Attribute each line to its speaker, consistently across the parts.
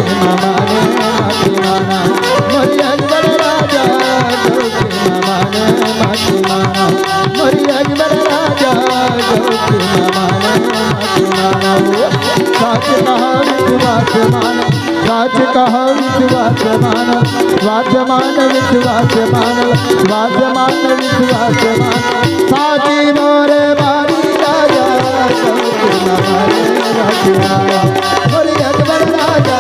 Speaker 1: माने माटी माना मोरी अजबर राजा गौकी माने माटी माना मोरी अजबर राजा गौकी माने माटी माना साच कहा विश्वास माना साच कहा विश्वास माना स्वास मान विश्वास माना स्वास मान विश्वास माना साची मोरे बारी राजा गौकी माने माटी माना मोरी अजबर राजा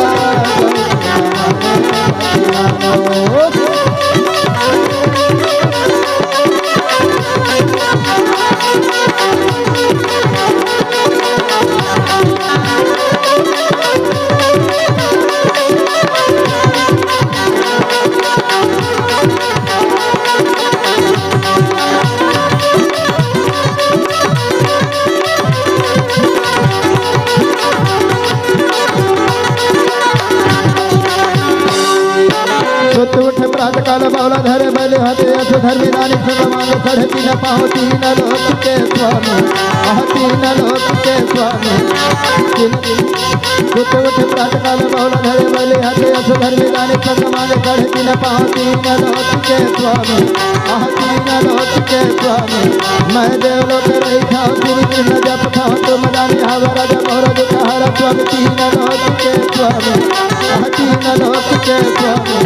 Speaker 1: प्रात काल बावला धरे बले हते अस धर्मी रानी संग मांग चढ़े तीन पाँव तीन लोक के स्वामी तीन लोक के स्वामी उठ प्रात काल बावला धरे बले हते अस धर्मी रानी संग मांग चढ़े तीन पाँव तीन लोक के स्वामी तीन लोक के स्वामी मैं देवलोक रही था श्री कृष्ण जप था तुम जानी हवरा जब हर स्वामी तीन लोक के स्वामी तीन लोक के स्वामी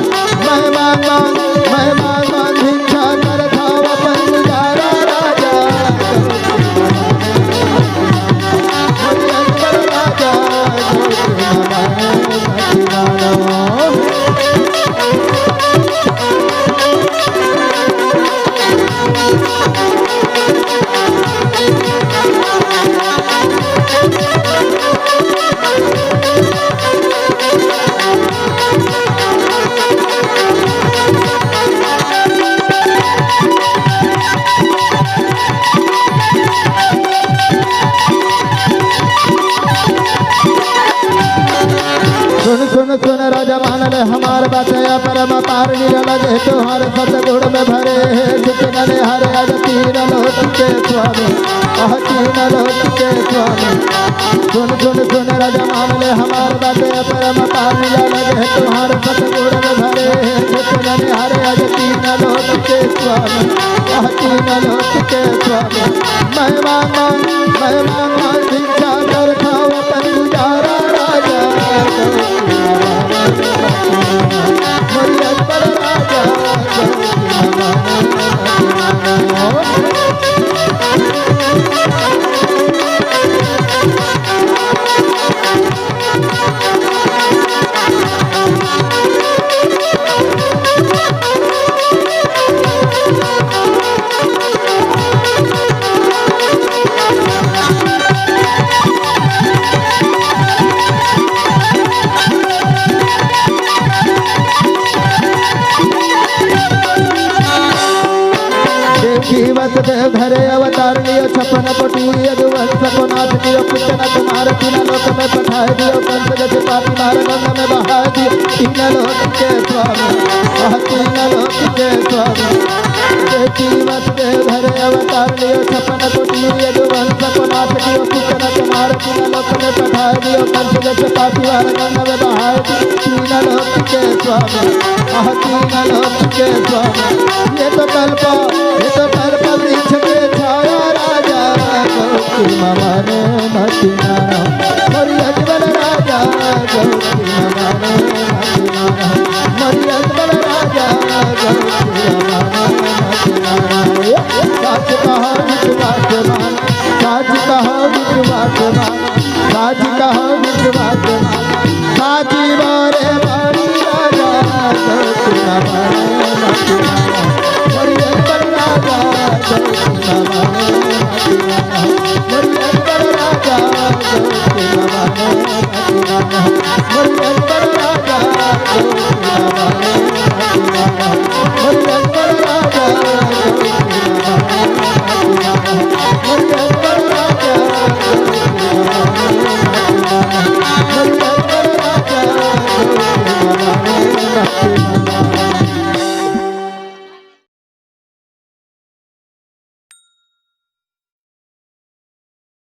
Speaker 1: मैं मांग भिक्षा कर खाव पंजारा राजा राजा सुन राजा मान ले हमार बात परम पार लगे तुहार सतगुण में भरे सुनले हरे अज तीन लोक के स्वामी तीन लोक के स्वामी सुन राजा मान ले हमार बात परम पार लगे तुहार सतगुण में भरे सुनले हरे अज तीन लोक के स्वामी तीन लोक के स्वामी मैं मांग भिक्षा कर खाओ पंजारा राजा मोरी अजबर राजा जीवत देव धरे अवतार लियो छपन कोटि यदुवंश को नाथ दियो पुत्र कुमार तीन लोक में पठाए दियो कंस जैसे पापी मार गंगा में बहा दियो तीन लोक के स्वामी तीन लोक के स्वामी जीवत देव धरे अवतार लियो छपन कोटि यदुवंश को नाथ दियो पुत्र कुमार तीन लोक में पठाए दियो कंस जैसे पापी मार गंगा में बहा दियो तीन लोक के स्वामी तीन लोक के स्वामी ये तो कल्प वृक्ष के छाया राजा गौकी माने माटी माना मोरी अजबर राजा गौकी माने माटी माना मोरी अजबर राजा गौकी माने माटी माना साच कहा विश्वास माना साच कहा विश्वास माना साच कहा विश्वास माना साची मोरे बारी राजा गौकी माने माटी माना मोरी अजबर राजा गौकी माने माटी माना मोरी अजबर राजा गौकी माने माटी माना मोरी अजबर राजा गौकी माने माटी माना मोरी अजबर राजा गौकी माने माटी माना मोरी अजबर राजा गौकी माने माटी माना मोरी अजबर राजा गौकी माने माटी